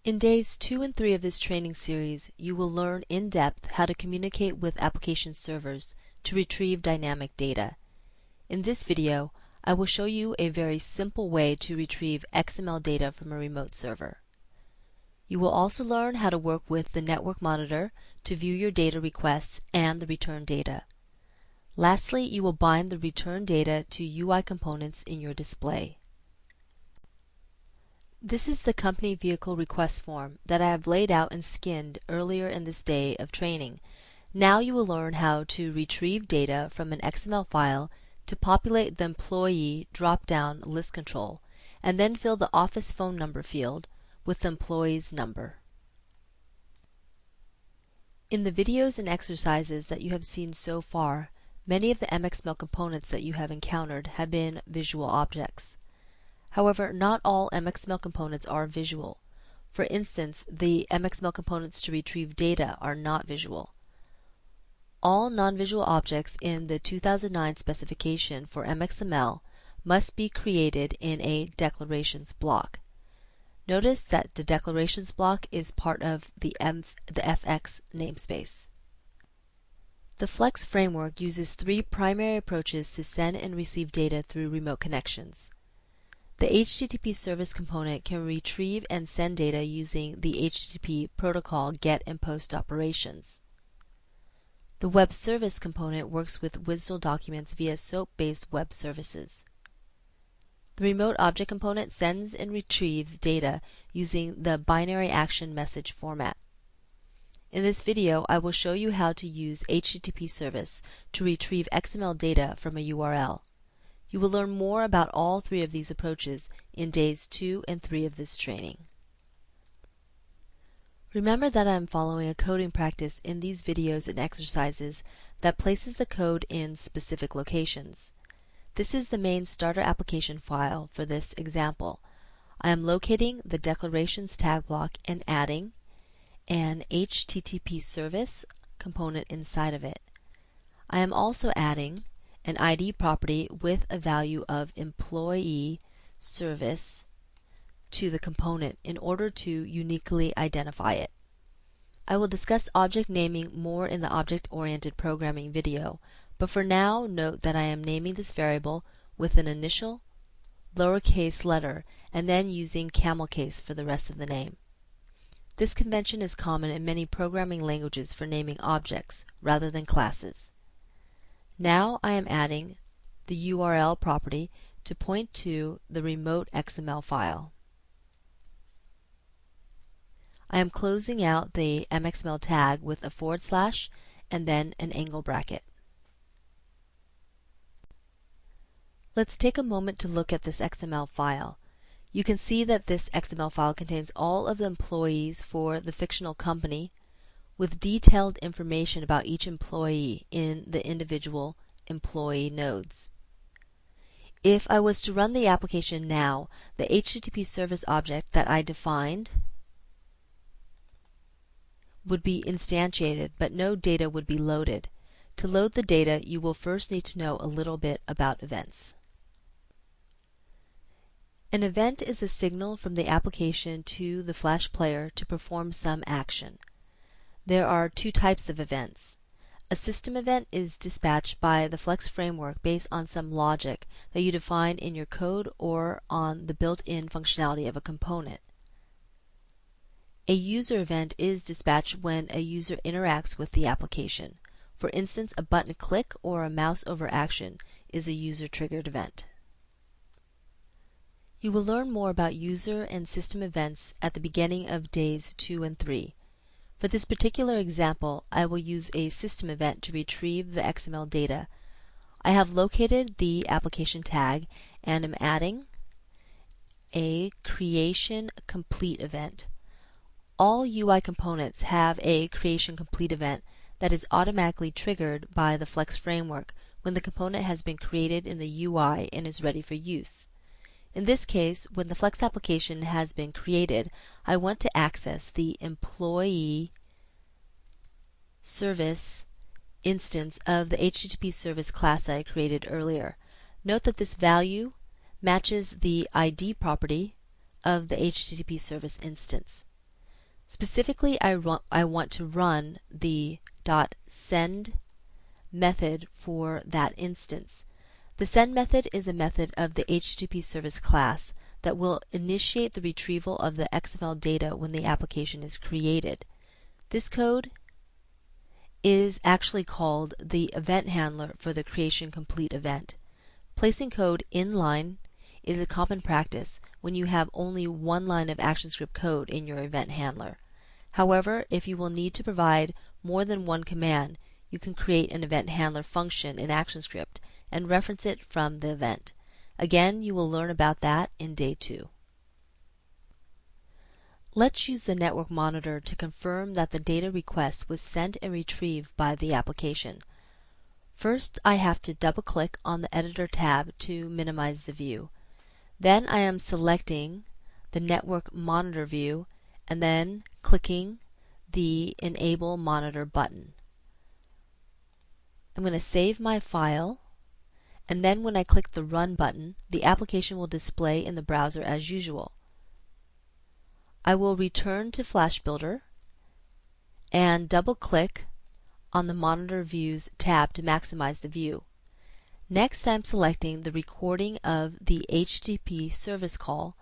In days 2 and 3 of this training series, you will learn in depth how to communicate with application servers to retrieve dynamic data. In this video, I will show you a very simple way to retrieve XML data from a remote server. You will also learn how to work with the network monitor to view your data requests and the return data. Lastly, you will bind the return data to UI components in your display. This is the company vehicle request form that I have laid out and skinned earlier in this day of training. Now you will learn how to retrieve data from an XML file to populate the employee drop-down list control, and then fill the office phone number field with the employee's number. In the videos and exercises that you have seen so far, many of the MXML components that you have encountered have been visual objects. However, not all MXML components are visual. For instance, the MXML components to retrieve data are not visual. All non-visual objects in the 2009 specification for MXML must be created in a declarations block. Notice that the declarations block is part of the FX namespace. The Flex framework uses 3 primary approaches to send and receive data through remote connections. The HTTP service component can retrieve and send data using the HTTP protocol GET and POST operations. The web service component works with WSDL documents via SOAP-based web services. The remote object component sends and retrieves data using the binary action message format. In this video, I will show you how to use HTTP service to retrieve XML data from a URL. You will learn more about all 3 of these approaches in days 2 and 3 of this training. Remember that I am following a coding practice in these videos and exercises that places the code in specific locations. This is the main starter application file for this example. I am locating the declarations tag block and adding an HTTP service component inside of it. I am also adding an ID property with a value of employee service to the component in order to uniquely identify it. I will discuss object naming more in the object-oriented programming video, but for now note that I am naming this variable with an initial lowercase letter and then using camel case for the rest of the name. This convention is common in many programming languages for naming objects rather than classes. Now I am adding the URL property to point to the remote XML file. I am closing out the MXML tag with a / and then an angle bracket. Let's take a moment to look at this XML file. You can see that this XML file contains all of the employees for the fictional company with detailed information about each employee in the individual employee nodes. If I was to run the application now, the HTTP service object that I defined would be instantiated, but no data would be loaded. To load the data, you will first need to know a little bit about events. An event is a signal from the application to the Flash player to perform some action. There are 2 types of events. A system event is dispatched by the Flex framework based on some logic that you define in your code or on the built-in functionality of a component. A user event is dispatched when a user interacts with the application. For instance, a button click or a mouse over action is a user-triggered event. You will learn more about user and system events at the beginning of days 2 and 3. For this particular example, I will use a system event to retrieve the XML data. I have located the application tag and am adding a creation complete event. All UI components have a creation complete event that is automatically triggered by the Flex framework when the component has been created in the UI and is ready for use. In this case, when the Flex application has been created, I want to access the employee service instance of the HTTP service class that I created earlier. Note that this value matches the ID property of the HTTP service instance. Specifically, I want to run the .send method for that instance. The send method is a method of the HTTP service class that will initiate the retrieval of the XML data when the application is created. This code is actually called the event handler for the creation complete event. Placing code in line is a common practice when you have only one line of ActionScript code in your event handler. However, if you will need to provide more than one command, you can create an event handler function in ActionScript and reference it from the event. Again, you will learn about that in day 2. Let's use the network monitor to confirm that the data request was sent and retrieved by the application. First, I have to double-click on the Editor tab to minimize the view. Then I am selecting the Network Monitor view and then clicking the Enable Monitor button. I'm going to save my file, and then when I click the Run button, the application will display in the browser as usual. I will return to Flash Builder and double-click on the Monitor Views tab to maximize the view. Next, I'm selecting the recording of the HTTP service call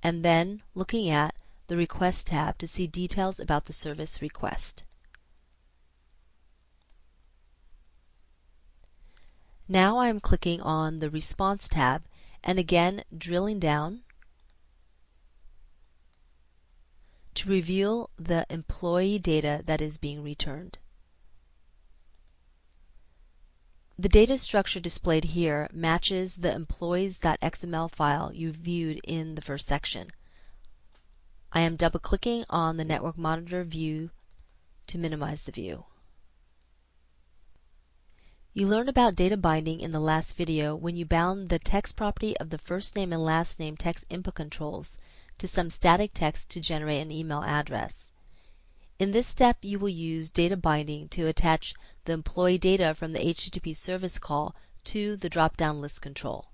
and then looking at the Request tab to see details about the service request. Now I am clicking on the Response tab and again drilling down to reveal the employee data that is being returned. The data structure displayed here matches the employees.xml file you viewed in the first section. I am double-clicking on the Network Monitor view to minimize the view. You learned about data binding in the last video when you bound the text property of the first name and last name text input controls to some static text to generate an email address. In this step, you will use data binding to attach the employee data from the HTTP service call to the drop-down list control.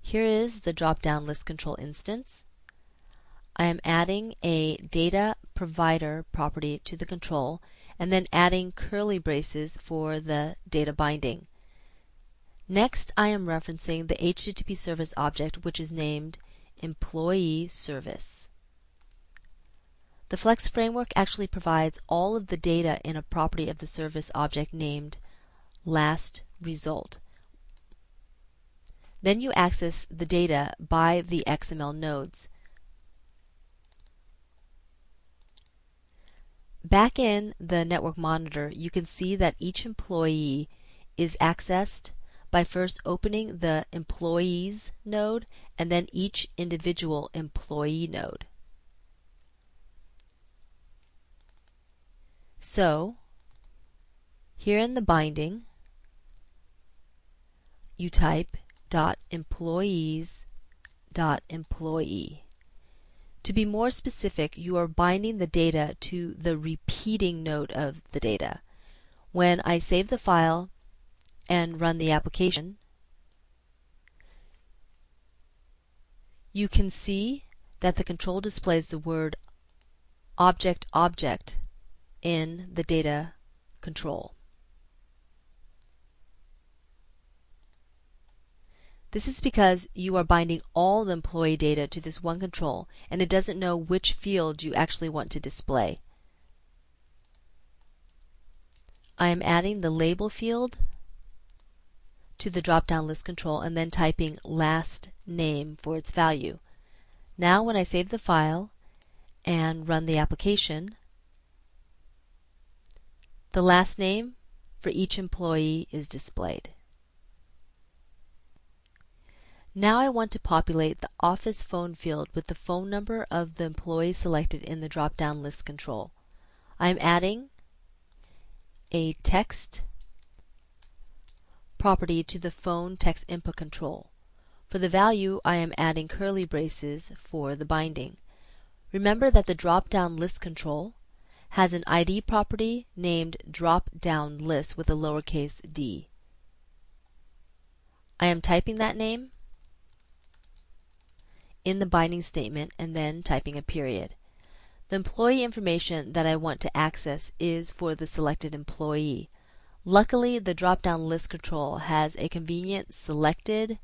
Here is the drop-down list control instance. I am adding a data provider property to the control and then adding curly braces for the data binding. Next, I am referencing the HTTP service object, which is named Employee Service. The Flex framework actually provides all of the data in a property of the service object named Last Result. Then you access the data by the XML nodes. Back in the Network Monitor, you can see that each employee is accessed by first opening the Employees node and then each individual employee node. So, here in the binding, you type .employees.employee. To be more specific, you are binding the data to the repeating node of the data. When I save the file and run the application, you can see that the control displays the word object in the data control. This is because you are binding all the employee data to this one control and it doesn't know which field you actually want to display. I am adding the label field to the drop-down list control and then typing last name for its value. Now when I save the file and run the application, the last name for each employee is displayed. Now I want to populate the office phone field with the phone number of the employee selected in the drop-down list control. I am adding a text property to the phone text input control. For the value, I am adding curly braces for the binding. Remember that the drop-down list control has an ID property named drop-down list with a lowercase d. I am typing that name in the binding statement and then typing a period. The employee information that I want to access is for the selected employee. Luckily, the drop-down list control has a convenient selected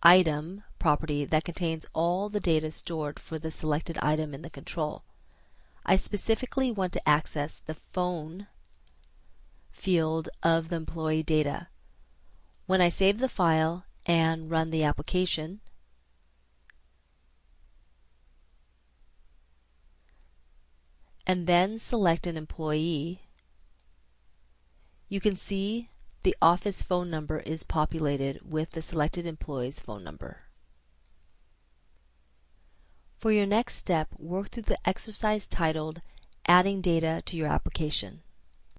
item property that contains all the data stored for the selected item in the control. I specifically want to access the phone field of the employee data. When I save the file and run the application, and then select an employee, you can see the office phone number is populated with the selected employee's phone number. For your next step, work through the exercise titled Adding Data to Your Application.